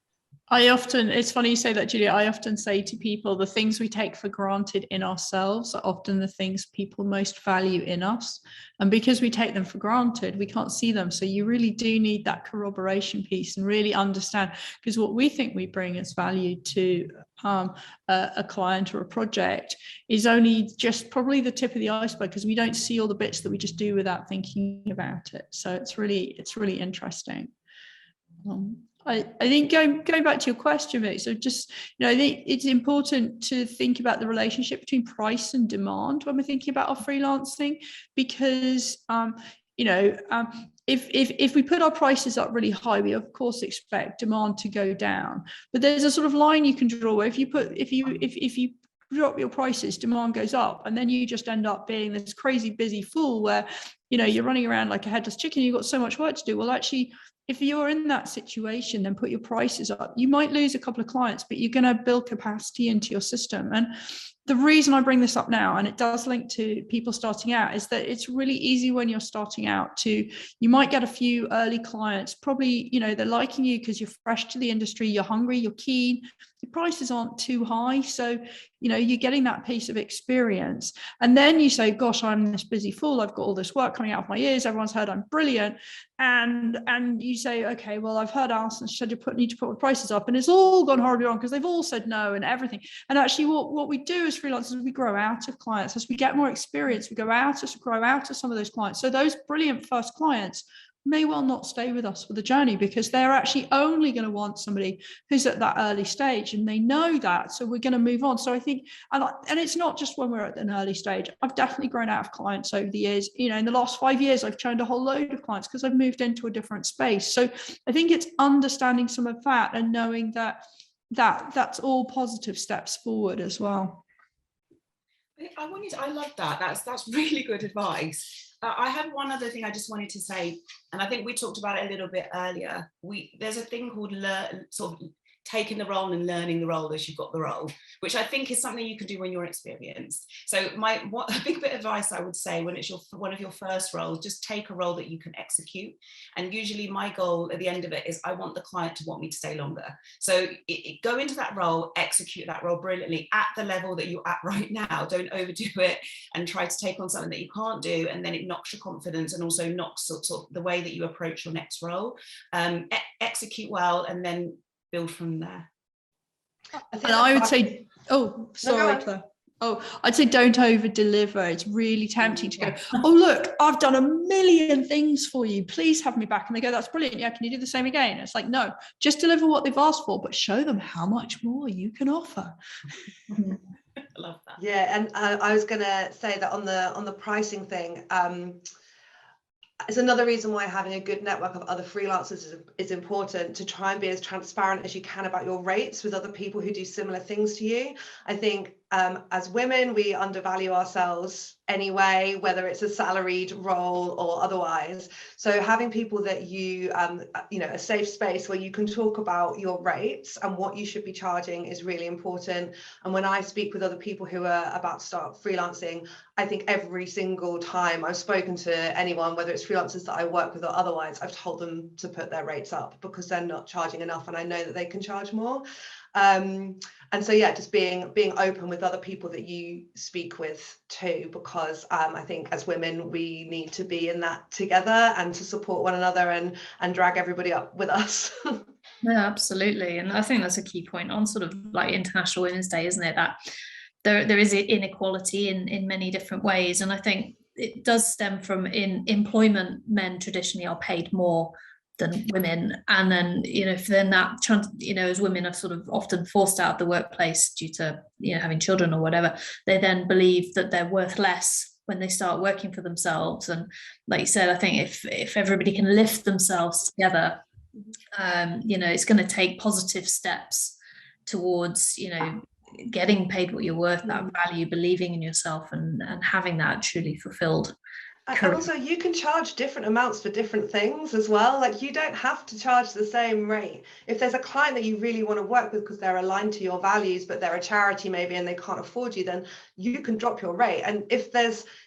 It's funny you say that, Julia. I often say to people, the things we take for granted in ourselves are often the things people most value in us. And because we take them for granted, we can't see them. So you really do need that corroboration piece and really understand, because what we think we bring as value to a client or a project is only just probably the tip of the iceberg, because we don't see all the bits that we just do without thinking about it. So it's really interesting. I think going back to your question, mate, so just, you know, I think it's important to think about the relationship between price and demand when we're thinking about our freelancing, because you know, if we put our prices up really high, we of course expect demand to go down. But there's a sort of line you can draw where if you drop your prices, demand goes up, and then you just end up being this crazy busy fool where, you know, you're running around like a headless chicken. You've got so much work to do. Well, actually, if you're in that situation, then put your prices up. You might lose a couple of clients, but you're going to build capacity into your system. And the reason I bring this up now, and it does link to people starting out, is that it's really easy when you're starting out you might get a few early clients. Probably, you know, they're liking you because you're fresh to the industry, you're hungry, you're keen, your prices aren't too high. So, you know, you're getting that piece of experience. And then you say, gosh, I'm this busy fool. I've got all this work coming out of my ears. Everyone's heard I'm brilliant. And you say, okay, well, I've heard Alison, she said you need to put the prices up, and it's all gone horribly wrong because they've all said no and everything. And actually what we do as freelancers, we grow out of clients. As we get more experience, we grow out of some of those clients. So those brilliant first clients may well not stay with us for the journey, because they're actually only going to want somebody who's at that early stage, and they know that. So we're going to move on. So I think, and it's not just when we're at an early stage. I've definitely grown out of clients over the years. You know, in the last 5 years, I've churned a whole load of clients because I've moved into a different space. So I think it's understanding some of that and knowing that's all positive steps forward as well. I love that. That's really good advice. I have one other thing I just wanted to say, and I think we talked about it a little bit earlier. There's a thing called taking the role and learning the role as you've got the role, which I think is something you can do when you're experienced. So a big bit of advice I would say, when it's one of your first roles, just take a role that you can execute. And usually my goal at the end of it is I want the client to want me to stay longer. So go into that role, execute that role brilliantly at the level that you're at right now. Don't overdo it and try to take on something that you can't do, and then it knocks your confidence and also knocks sort of the way that you approach your next role. Execute well and then build from there. And I would say, oh, sorry, Claire. Oh, I'd say don't over deliver. It's really tempting to go, oh, look, I've done a million things for you. Please have me back. And they go, that's brilliant. Yeah, can you do the same again? It's like, no, just deliver what they've asked for, but show them how much more you can offer. I love that. Yeah, and I was going to say that on the pricing thing, it's another reason why having a good network of other freelancers is important, to try and be as transparent as you can about your rates with other people who do similar things to you. I think as women, we undervalue ourselves anyway, whether it's a salaried role or otherwise. So having people that you know, a safe space where you can talk about your rates and what you should be charging is really important. And when I speak with other people who are about to start freelancing, I think every single time I've spoken to anyone, whether it's freelancers that I work with or otherwise, I've told them to put their rates up because they're not charging enough, and I know that they can charge more. And so, yeah, just being open with other people that you speak with too, because I think as women, we need to be in that together and to support one another and drag everybody up with us. Yeah, absolutely. And I think that's a key point on sort of like International Women's Day, isn't it? That there is inequality in many different ways. And I think it does stem from in employment, men traditionally are paid more than women, and then then that as women are sort of often forced out of the workplace due to having children or whatever, they then believe that they're worth less when they start working for themselves. And like you said, I think if everybody can lift themselves together, it's going to take positive steps towards getting paid what you're worth, that value, believing in yourself, and having that truly fulfilled. And also, you can charge different amounts for different things as well. Like, you don't have to charge the same rate. If there's a client that you really want to work with because they're aligned to your values, but they're a charity maybe and they can't afford you, then you can drop your rate. And if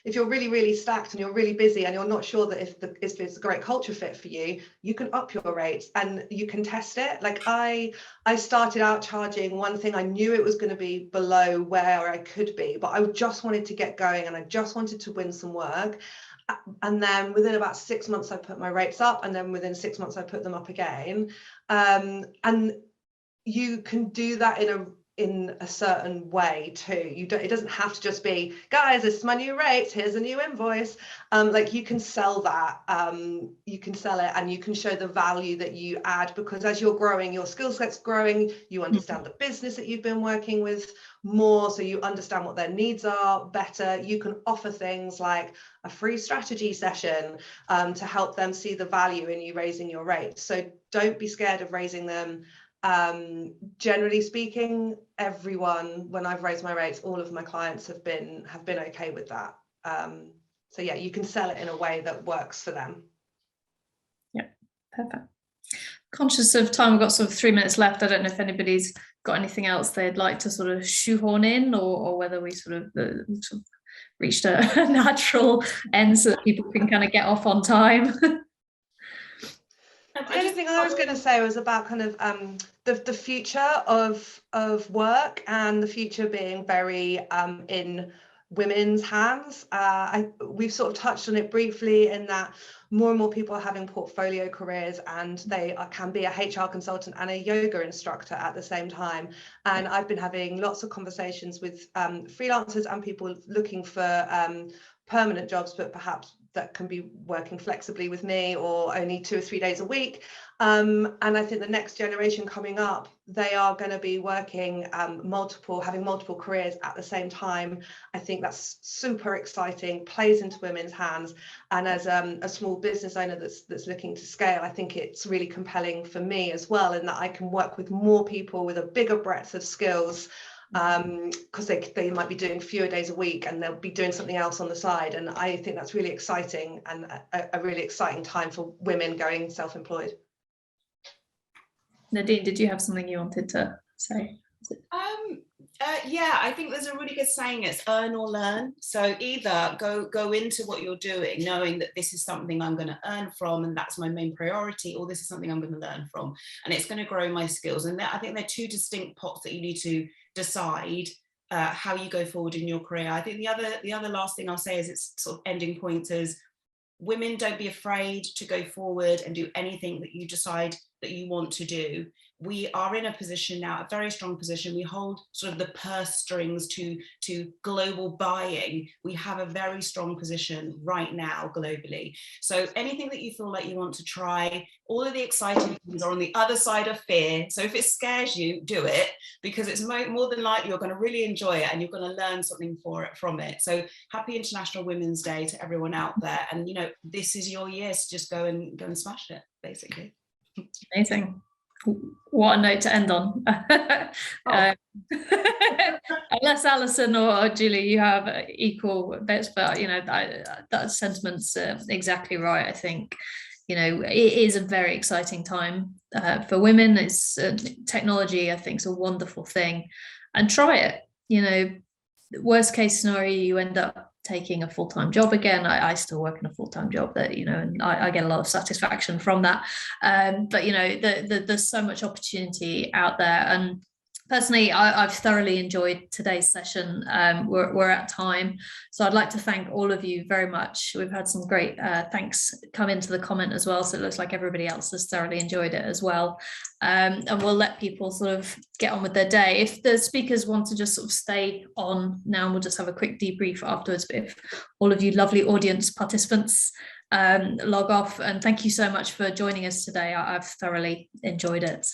you're really, really stacked and you're really busy and you're not sure that if it's a great culture fit for you, you can up your rates and you can test it. Like, I started out charging one thing. I knew it was going to be below where I could be, but I just wanted to get going and I just wanted to win some work. And then within about 6 months, I put my rates up, and then within 6 months, I put them up again. And you can do that in a certain way too. It doesn't have to just be, guys, this is my new rates, here's a new invoice. Like, you can sell that, you can sell it, and you can show the value that you add, because as you're growing, your skill set's growing, you understand the business that you've been working with more, so you understand what their needs are better. You can offer things like a free strategy session to help them see the value in you raising your rates. So don't be scared of raising them. Generally speaking, everyone, when I've raised my rates, all of my clients have been okay with that. So yeah, you can sell it in a way that works for them. Yeah, perfect. Conscious of time, we've got sort of 3 minutes left. I don't know if anybody's got anything else they'd like to sort of shoehorn in, or whether we sort of reached a natural end so that people can kind of get off on time. The only thing I was going to say was about kind of the future of work, and the future being very in women's hands. We've sort of touched on it briefly in that more and more people are having portfolio careers, and they can be a HR consultant and a yoga instructor at the same time. And I've been having lots of conversations with freelancers and people looking for permanent jobs, but perhaps that can be working flexibly with me or only 2 or 3 days a week. And I think the next generation coming up, they are going to be working having multiple careers at the same time. I think that's super exciting, plays into women's hands. And as a small business owner that's looking to scale, I think it's really compelling for me as well, in that I can work with more people with a bigger breadth of skills, because they might be doing fewer days a week and they'll be doing something else on the side. And I think that's really exciting, and a really exciting time for women going self-employed. Nadine, did you have something you wanted to say? Yeah, I think there's a really good saying, it's earn or learn. So either go into what you're doing knowing that this is something I'm going to earn from and that's my main priority, or this is something I'm going to learn from and it's going to grow my skills. And I think they're two distinct pots that you need to decide how you go forward in your career. I think the other last thing I'll say is its sort of ending point is, women, don't be afraid to go forward and do anything that you decide that you want to do. We are in a position now, a very strong position. We hold sort of the purse strings to global buying. We have a very strong position right now globally. So anything that you feel like you want to try, all of the exciting things are on the other side of fear. So if it scares you, do it, because it's more than likely you're going to really enjoy it and you're going to learn something from it. So happy International Women's Day to everyone out there. And, you know, this is your year to just go and smash it, basically. Amazing. What a note to end on. Unless Alison or Julie, you have equal bits, but you know, that sentiment's exactly right. I think, you know, it is a very exciting time for women. It's technology, I think, is a wonderful thing, and try it. You know, worst case scenario, you end up taking a full-time job again. I still work in a full-time job that, you know, and I get a lot of satisfaction from that. But you know, there's so much opportunity out there, and personally, I've thoroughly enjoyed today's session. We're at time, so I'd like to thank all of you very much. We've had some great thanks come into the comment as well, so it looks like everybody else has thoroughly enjoyed it as well. And we'll let people sort of get on with their day. If the speakers want to just sort of stay on now, we'll just have a quick debrief afterwards. But if all of you lovely audience participants log off, and thank you so much for joining us today. I've thoroughly enjoyed it.